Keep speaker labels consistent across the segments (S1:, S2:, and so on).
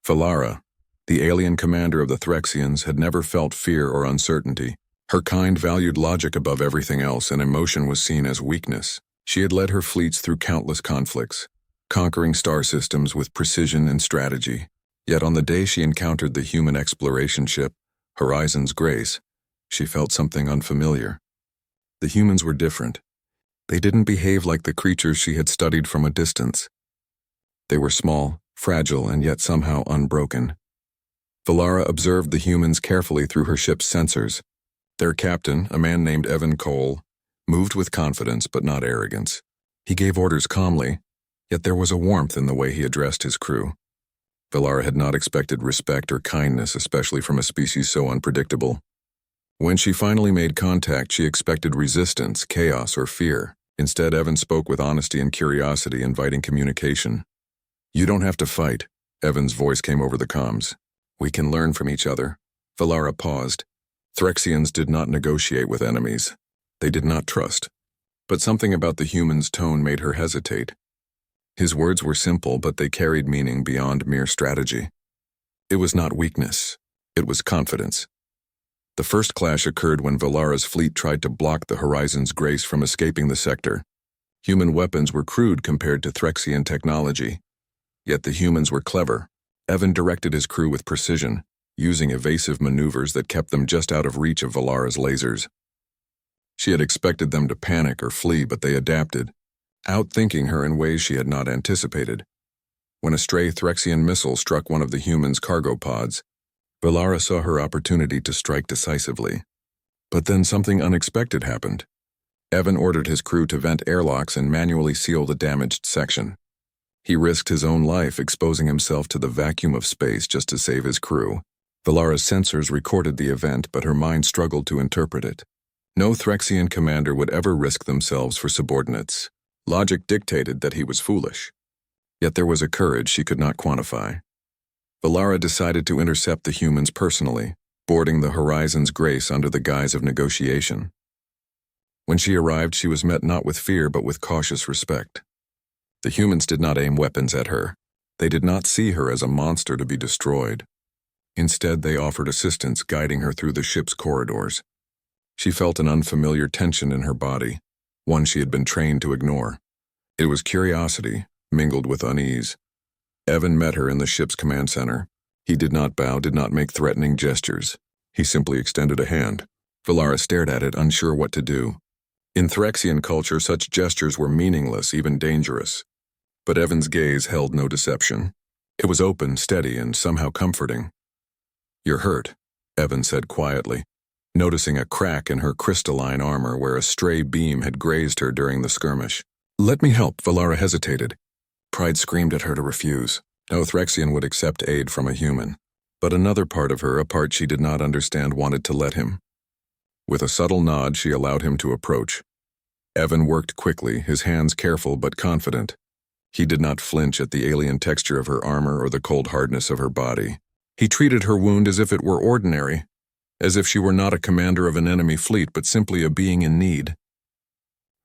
S1: Valara, the alien commander of the Threxians, had never felt fear or uncertainty. Her kind valued logic above everything else, and emotion was seen as weakness. She had led her fleets through countless conflicts, conquering star systems with precision and strategy. Yet on the day she encountered the human exploration ship, Horizon's Grace, she felt something unfamiliar. The humans were different. They didn't behave like the creatures she had studied from a distance. They were small, fragile, and yet somehow unbroken. Valara observed the humans carefully through her ship's sensors. Their captain, a man named Evan Cole, moved with confidence but not arrogance. He gave orders calmly, yet there was a warmth in the way he addressed his crew. Valara had not expected respect or kindness, especially from a species so unpredictable. When she finally made contact, she expected resistance, chaos, or fear. Instead, Evan spoke with honesty and curiosity, inviting communication. "You don't have to fight," Evan's voice came over the comms. "We can learn from each other." Valara paused. Threxians did not negotiate with enemies. They did not trust. But something about the human's tone made her hesitate. His words were simple, but they carried meaning beyond mere strategy. It was not weakness. It was confidence. The first clash occurred when Valara's fleet tried to block the Horizon's Grace from escaping the sector. Human weapons were crude compared to Threxian technology. Yet the humans were clever. Evan directed his crew with precision, using evasive maneuvers that kept them just out of reach of Valara's lasers. She had expected them to panic or flee, but they adapted, outthinking her in ways she had not anticipated. When a stray Threxian missile struck one of the humans' cargo pods, Valara saw her opportunity to strike decisively. But then something unexpected happened. Evan ordered his crew to vent airlocks and manually seal the damaged section. He risked his own life, exposing himself to the vacuum of space just to save his crew. Valara's sensors recorded the event, but her mind struggled to interpret it. No Threxian commander would ever risk themselves for subordinates. Logic dictated that he was foolish. Yet there was a courage she could not quantify. Valara decided to intercept the humans personally, boarding the Horizon's Grace under the guise of negotiation. When she arrived, she was met not with fear but with cautious respect. The humans did not aim weapons at her. They did not see her as a monster to be destroyed. Instead, they offered assistance, guiding her through the ship's corridors. She felt an unfamiliar tension in her body, one she had been trained to ignore. It was curiosity, mingled with unease. Evan met her in the ship's command center. He did not bow, did not make threatening gestures. He simply extended a hand. Valara stared at it, unsure what to do. In Threxian culture, such gestures were meaningless, even dangerous. But Evan's gaze held no deception. It was open, steady, and somehow comforting. "You're hurt," Evan said quietly, noticing a crack in her crystalline armor where a stray beam had grazed her during the skirmish. "Let me help," Valara hesitated. Pride screamed at her to refuse. No Threxian would accept aid from a human. But another part of her, a part she did not understand, wanted to let him. With a subtle nod, she allowed him to approach. Evan worked quickly, his hands careful but confident. He did not flinch at the alien texture of her armor or the cold hardness of her body. He treated her wound as if it were ordinary, as if she were not a commander of an enemy fleet but simply a being in need.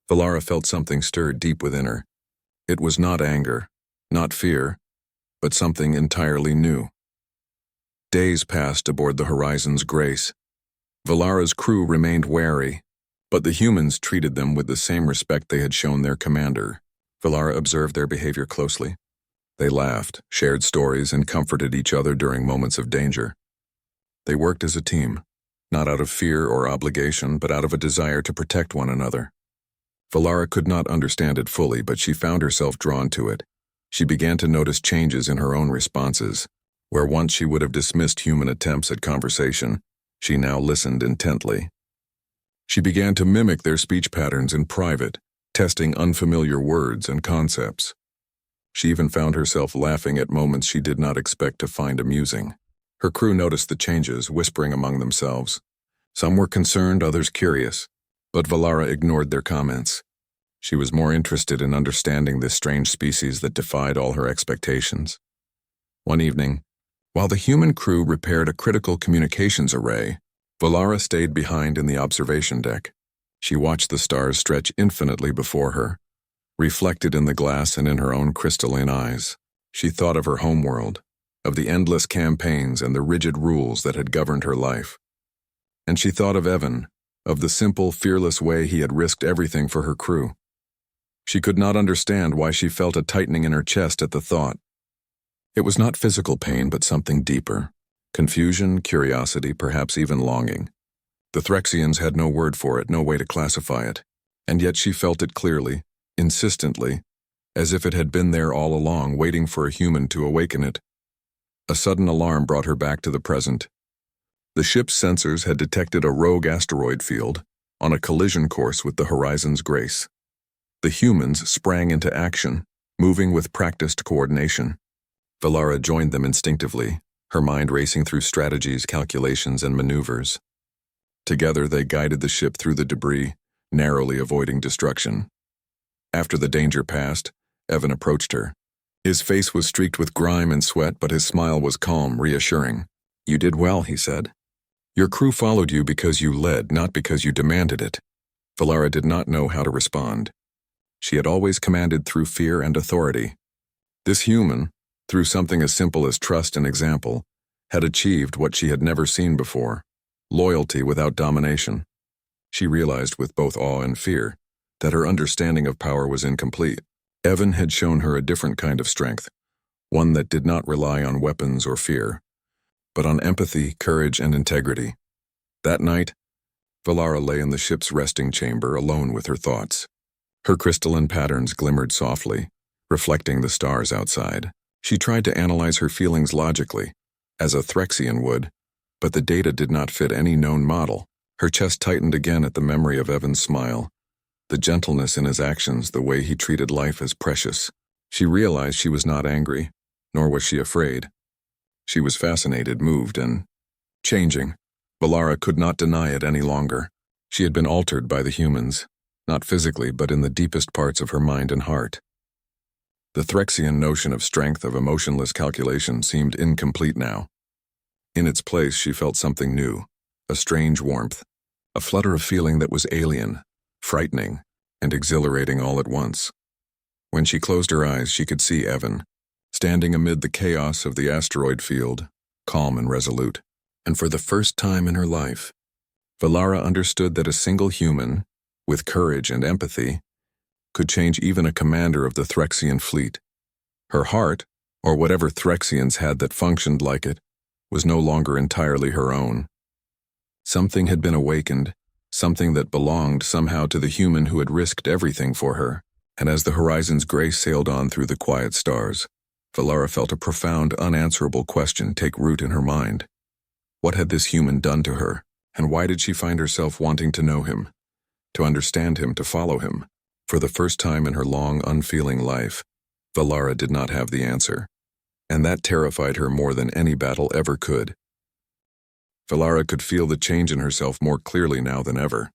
S1: Valara felt something stir deep within her. It was not anger, not fear, but something entirely new. Days passed aboard the Horizon's Grace. Valara's crew remained wary, but the humans treated them with the same respect they had shown their commander. Valara observed their behavior closely. They laughed, shared stories, and comforted each other during moments of danger. They worked as a team, not out of fear or obligation, but out of a desire to protect one another. Valara could not understand it fully, but she found herself drawn to it. She began to notice changes in her own responses. Where once she would have dismissed human attempts at conversation, she now listened intently. She began to mimic their speech patterns in private, testing unfamiliar words and concepts. She even found herself laughing at moments she did not expect to find amusing. Her crew noticed the changes, whispering among themselves. Some were concerned, others curious. But Valara ignored their comments. She was more interested in understanding this strange species that defied all her expectations. One evening, while the human crew repaired a critical communications array, Valara stayed behind in the observation deck. She watched the stars stretch infinitely before her, reflected in the glass and in her own crystalline eyes. She thought of her homeworld, of the endless campaigns and the rigid rules that had governed her life. And she thought of Evan, of the simple, fearless way he had risked everything for her crew. She could not understand why she felt a tightening in her chest at the thought. It was not physical pain, but something deeper. Confusion, curiosity, perhaps even longing. The Threxians had no word for it, no way to classify it, and yet she felt it clearly, insistently, as if it had been there all along, waiting for a human to awaken it. A sudden alarm brought her back to the present. The ship's sensors had detected a rogue asteroid field on a collision course with the horizon's grace. The humans sprang into action, moving with practiced coordination. Valara joined them instinctively, her mind racing through strategies, calculations, and maneuvers. Together they guided the ship through the debris, narrowly avoiding destruction. After the danger passed, Evan approached her. His face was streaked with grime and sweat, but his smile was calm, reassuring. "You did well," he said. "Your crew followed you because you led, not because you demanded it." Valara did not know how to respond. She had always commanded through fear and authority. This human, through something as simple as trust and example, had achieved what she had never seen before: loyalty without domination. She realized with both awe and fear that her understanding of power was incomplete. Evan had shown her a different kind of strength, one that did not rely on weapons or fear, but on empathy, courage, and integrity. That night, Valara lay in the ship's resting chamber alone with her thoughts. Her crystalline patterns glimmered softly, reflecting the stars outside. She tried to analyze her feelings logically, as a Threxian would, but the data did not fit any known model. Her chest tightened again at the memory of Evan's smile, the gentleness in his actions, the way he treated life as precious. She realized she was not angry, nor was she afraid. She was fascinated, moved, and changing. Valara could not deny it any longer. She had been altered by the humans, not physically, but in the deepest parts of her mind and heart. The Threxian notion of strength, of emotionless calculation, seemed incomplete now. In its place, she felt something new, a strange warmth, a flutter of feeling that was alien, frightening, and exhilarating all at once. When she closed her eyes, she could see Evan, standing amid the chaos of the asteroid field, calm and resolute. And for the first time in her life, Valara understood that a single human, with courage and empathy, could change even a commander of the Threxian fleet. Her heart, or whatever Threxians had that functioned like it, was no longer entirely her own. Something had been awakened, something that belonged somehow to the human who had risked everything for her. And as the horizon's grace sailed on through the quiet stars, Valara felt a profound, unanswerable question take root in her mind. What had this human done to her, and why did she find herself wanting to know him, to understand him, to follow him? For the first time in her long, unfeeling life, Valara did not have the answer, and that terrified her more than any battle ever could. Valara could feel the change in herself more clearly now than ever.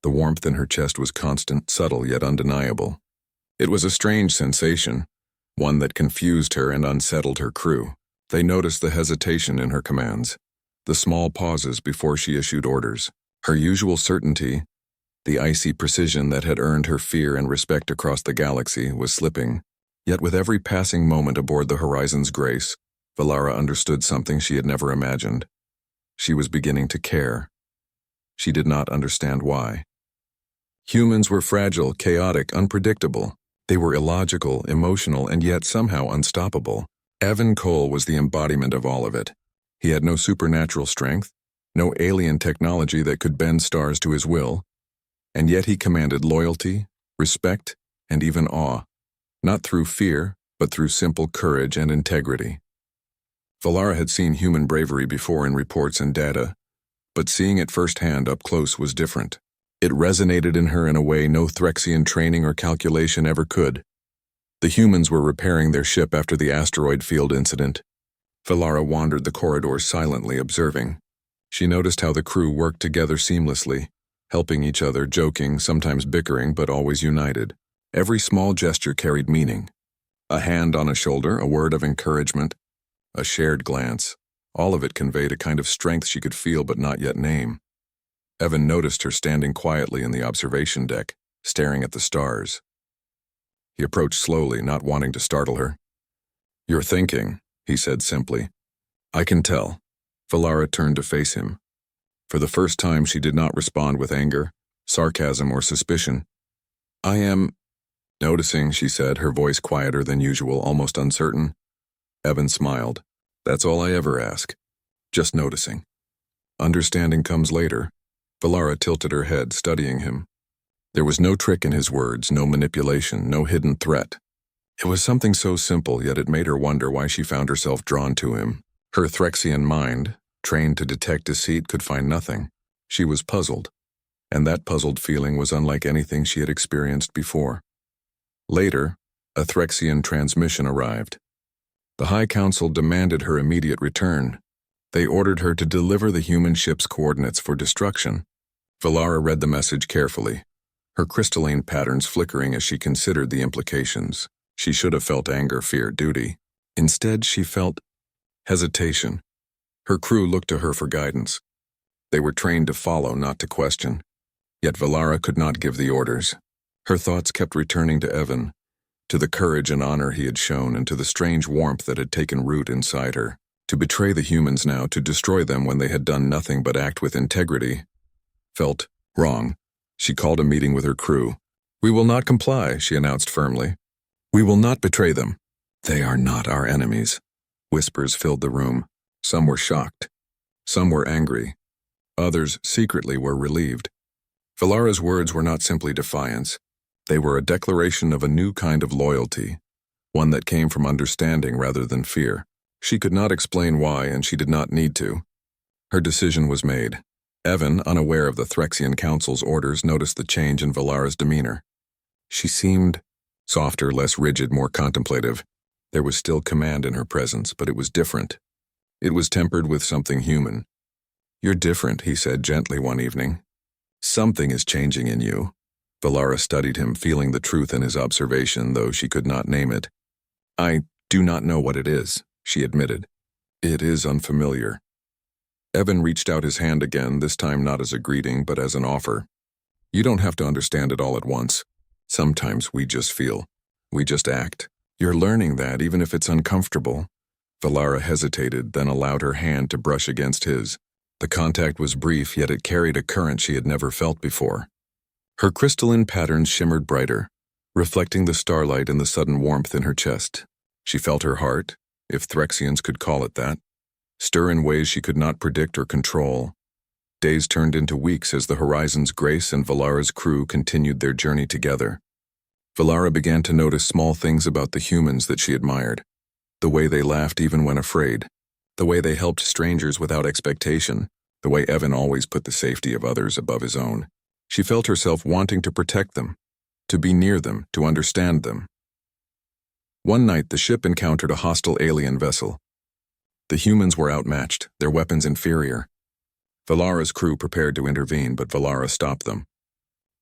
S1: The warmth in her chest was constant, subtle, yet undeniable. It was a strange sensation, one that confused her and unsettled her crew. They noticed the hesitation in her commands, the small pauses before she issued orders. Her usual certainty, the icy precision that had earned her fear and respect across the galaxy, was slipping. Yet with every passing moment aboard the horizon's grace, Valara understood something she had never imagined. She was beginning to care. She did not understand why. Humans were fragile, chaotic, unpredictable. They were illogical, emotional, and yet somehow unstoppable. Evan Cole was the embodiment of all of it. He had no supernatural strength, no alien technology that could bend stars to his will, and yet he commanded loyalty, respect, and even awe, not through fear, but through simple courage and integrity. Valara had seen human bravery before in reports and data, but seeing it firsthand up close was different. It resonated in her in a way no Threxian training or calculation ever could. The humans were repairing their ship after the asteroid field incident. Valara wandered the corridors silently, observing. She noticed how the crew worked together seamlessly, helping each other, joking, sometimes bickering, but always united. Every small gesture carried meaning. A hand on a shoulder, a word of encouragement, a shared glance. All of it conveyed a kind of strength she could feel but not yet name. Evan noticed her standing quietly in the observation deck, staring at the stars. He approached slowly, not wanting to startle her. "You're thinking," he said simply. I can tell. Valara turned to face him. For the first time, she did not respond with anger, sarcasm, or suspicion. I am noticing, she said, her voice quieter than usual, almost uncertain. Evan smiled. That's all I ever ask. Just noticing. Understanding comes later. Valara tilted her head, studying him. There was no trick in his words, no manipulation, no hidden threat. It was something so simple, yet it made her wonder why she found herself drawn to him. Her Threxian mind, trained to detect deceit, could find nothing. She was puzzled, and that puzzled feeling was unlike anything she had experienced before. Later, a Threxian transmission arrived. The High Council demanded her immediate return. They ordered her to deliver the human ship's coordinates for destruction. Valara read the message carefully, her crystalline patterns flickering as she considered the implications. She should have felt anger, fear, duty. Instead, she felt hesitation. Her crew looked to her for guidance. They were trained to follow, not to question. Yet Valara could not give the orders. Her thoughts kept returning to Evan, to the courage and honor he had shown, and to the strange warmth that had taken root inside her. To betray the humans now, to destroy them when they had done nothing but act with integrity, felt wrong. She called a meeting with her crew. We will not comply, she announced firmly. We will not betray them. They are not our enemies. Whispers filled the room. Some were shocked. Some were angry. Others, secretly, were relieved. Valara's words were not simply defiance. They were a declaration of a new kind of loyalty, one that came from understanding rather than fear. She could not explain why, and she did not need to. Her decision was made. Evan, unaware of the Threxian Council's orders, noticed the change in Valara's demeanor. She seemed softer, less rigid, more contemplative. There was still command in her presence, but it was different. It was tempered with something human. You're different, he said gently one evening. Something is changing in you. Valara studied him, feeling the truth in his observation, though she could not name it. I do not know what it is, she admitted. It is unfamiliar. Evan reached out his hand again, this time not as a greeting, but as an offer. You don't have to understand it all at once. Sometimes we just feel. We just act. You're learning that, even if it's uncomfortable. Valara hesitated, then allowed her hand to brush against his. The contact was brief, yet it carried a current she had never felt before. Her crystalline patterns shimmered brighter, reflecting the starlight and the sudden warmth in her chest. She felt her heart, if Threxians could call it that, stir in ways she could not predict or control. Days turned into weeks as the Horizon's Grace and Valara's crew continued their journey together. Valara began to notice small things about the humans that she admired. The way they laughed even when afraid. The way they helped strangers without expectation. The way Evan always put the safety of others above his own. She felt herself wanting to protect them, to be near them, to understand them. One night, the ship encountered a hostile alien vessel. The humans were outmatched, their weapons inferior. Valara's crew prepared to intervene, but Valara stopped them.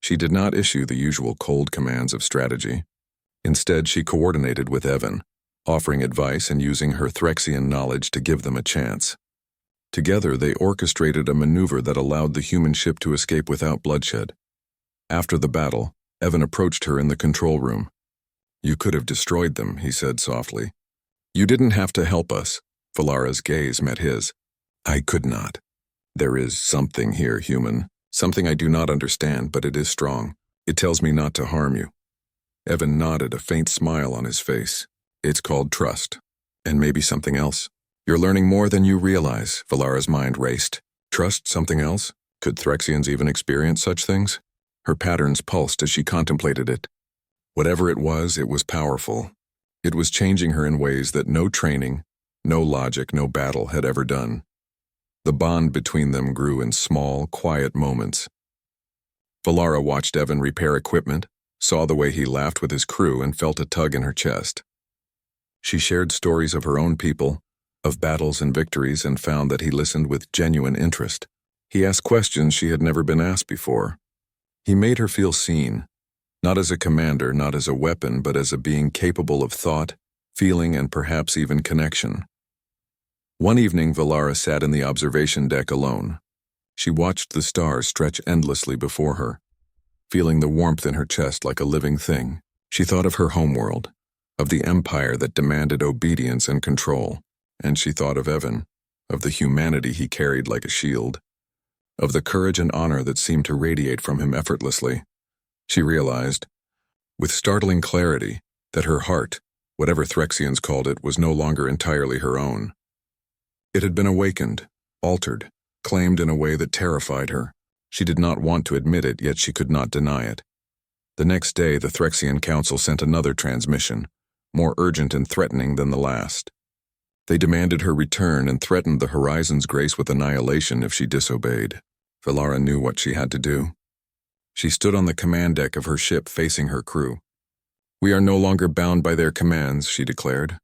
S1: She did not issue the usual cold commands of strategy. Instead, she coordinated with Evan, offering advice and using her Threxian knowledge to give them a chance. Together, they orchestrated a maneuver that allowed the human ship to escape without bloodshed. After the battle, Evan approached her in the control room. You could have destroyed them, he said softly. You didn't have to help us. Valara's gaze met his. I could not. There is something here, human. Something I do not understand, but it is strong. It tells me not to harm you. Evan nodded, a faint smile on his face. It's called trust. And maybe something else. You're learning more than you realize, Valara's mind raced. Trust something else? Could Threxians even experience such things? Her patterns pulsed as she contemplated it. Whatever it was powerful. It was changing her in ways that no training, no logic, no battle had ever done. The bond between them grew in small, quiet moments. Valara watched Evan repair equipment, saw the way he laughed with his crew, and felt a tug in her chest. She shared stories of her own people, of battles and victories, and found that he listened with genuine interest. He asked questions she had never been asked before. He made her feel seen, not as a commander, not as a weapon, but as a being capable of thought, feeling, and perhaps even connection. One evening, Valara sat in the observation deck alone. She watched the stars stretch endlessly before her. Feeling the warmth in her chest like a living thing, she thought of her homeworld, of the empire that demanded obedience and control. and she thought of Evan, of the humanity he carried like a shield, of the courage and honor that seemed to radiate from him effortlessly. She realized, with startling clarity, that her heart, whatever Threxians called it, was no longer entirely her own. It had been awakened, altered, claimed in a way that terrified her. She did not want to admit it, yet she could not deny it. The next day, the Threxian Council sent another transmission, more urgent and threatening than the last. They demanded her return and threatened the Horizon's grace with annihilation if she disobeyed. Valara knew what she had to do. She stood on the command deck of her ship facing her crew. "We are no longer bound by their commands," she declared.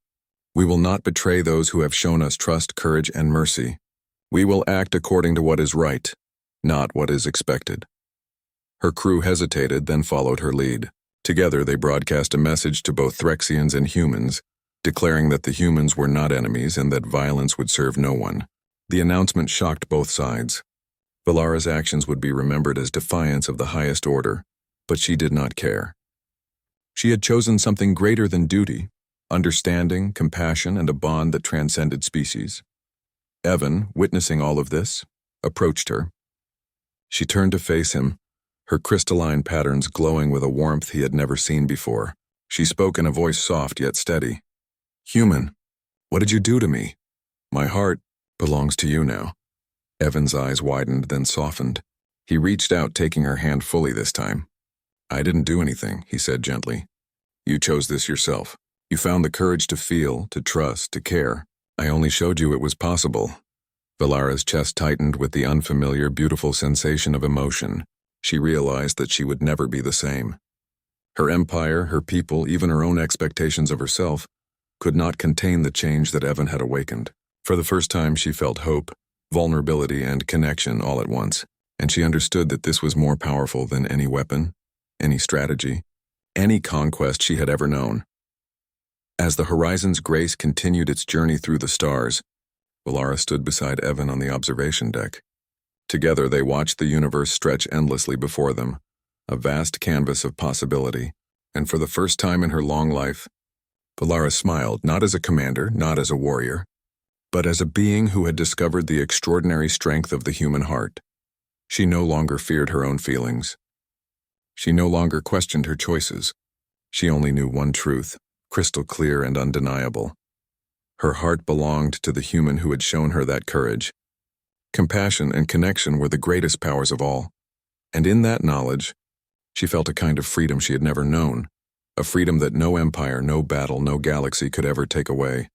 S1: "We will not betray those who have shown us trust, courage, and mercy. We will act according to what is right, not what is expected." Her crew hesitated, then followed her lead. Together they broadcast a message to both Threxians and humans, declaring that the humans were not enemies and that violence would serve no one. The announcement shocked both sides. Valara's actions would be remembered as defiance of the highest order, but she did not care. She had chosen something greater than duty, understanding, compassion, and a bond that transcended species. Evan, witnessing all of this, approached her. She turned to face him, her crystalline patterns glowing with a warmth he had never seen before. She spoke in a voice soft yet steady. "Human, what did you do to me? My heart belongs to you now." Evan's eyes widened, then softened. He reached out, taking her hand fully this time. "I didn't do anything," he said gently. "You chose this yourself. You found the courage to feel, to trust, to care. I only showed you it was possible." Valara's chest tightened with the unfamiliar, beautiful sensation of emotion. She realized that she would never be the same. Her empire, her people, even her own expectations of herself, could not contain the change that Evan had awakened. For the first time she felt hope, vulnerability, and connection all at once, and she understood that this was more powerful than any weapon, any strategy, any conquest she had ever known. As the Horizon's grace continued its journey through the stars, Valara stood beside Evan on the observation deck. Together they watched the universe stretch endlessly before them, a vast canvas of possibility, and for the first time in her long life, Valara smiled, not as a commander, not as a warrior, but as a being who had discovered the extraordinary strength of the human heart. She no longer feared her own feelings. She no longer questioned her choices. She only knew one truth, crystal clear and undeniable. Her heart belonged to the human who had shown her that courage. Compassion and connection were the greatest powers of all, and in that knowledge, she felt a kind of freedom she had never known, a freedom that no empire, no battle, no galaxy could ever take away.